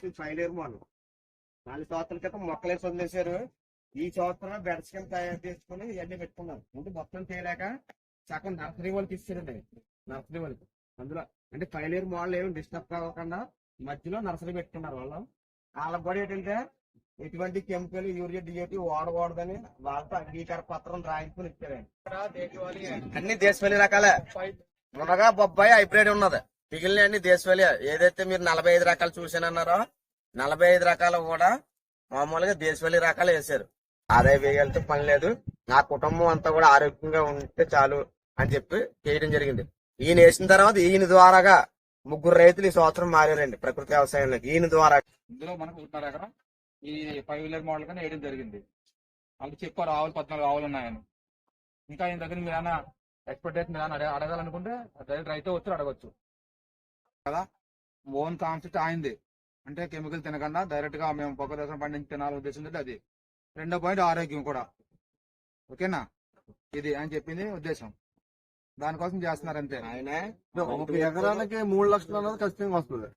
వచ్చి 5 year model 4 సంవత్సరాల క్రితం మొక్కలేసి వదిలేశారు. ఈ సంవత్సరం బెడ్స్ కింద తయారు చేసుకుని ఇవన్నీ పెట్టుకున్నారు. అంటే మొత్తం చేయలేక సగం నర్సరీ వాళ్ళకి ఇచ్చారండి. నర్సరీ వాళ్ళకి అందులో అంటే 5 ఇయర్ మోడల్ ఏమి డిస్టర్బ్ కాకుండా మధ్యలో నర్సరీ పెట్టుకున్నారు వాళ్ళు. వాళ్ళకి కూడా ఏంటంటే ఎటువంటి కెమికల్ యూరియా డిఏటి వాడకూడదని వాళ్ళతో అంగీకార పత్రం రాయించుకుని ఇచ్చారండి. అన్ని దేశవాళీ రకాలే. మునగా బొబ్బాయి హైబ్రిడ్ ఉన్నది. మిగిలిన అన్ని దేశవాళీ. ఏదైతే మీరు 45 రకాలు చూసానన్నారో 45 రకాలు కూడా మామూలుగా దేశవాళీ రకాలు వేశారు. ఆదాయ వేయాలతో పని లేదు. నా కుటుంబం అంతా కూడా ఆరోగ్యంగా ఉంటే చాలు అని చెప్పి చేయడం జరిగింది. ఈయన వేసిన తర్వాత ఈయన ద్వారాగా 3 రైతులు ఈ సంవత్సరం మారారండి ప్రకృతి వ్యవసాయంలోకి ఈయన ద్వారా. ఇందులో మనకు 1.5 ఎకరం ఈ 5 వీలర్ మోడల్ కానీ వేయడం జరిగింది. వాళ్ళు చెప్పారు ఆవులు 14 ఆవులు ఉన్నాయని. ఇంకా ఆయన దగ్గర మీరు ఏమైనా ఎక్స్పెక్టేషన్ మీరు ఏమైనా అడగాలనుకుంటే డైరెక్ట్ రైతు వచ్చి అడగచ్చు కదా. ఓన్ కాన్సెప్ట్ అయింది అంటే కెమికల్ తినకుండా డైరెక్ట్ గా మేము పొగ దశ పండించి తినాలని ఉద్దేశం అది. రెండో పాయింట్ ఆరోగ్యం కూడా. ఓకేనా, ఇది అని చెప్పింది ఉద్దేశం. దానికోసం చేస్తున్నారు అంతే. ఆయన 1 ఎకరానికి 3 లక్షలు అన్నది ఖచ్చితంగా వస్తుంది.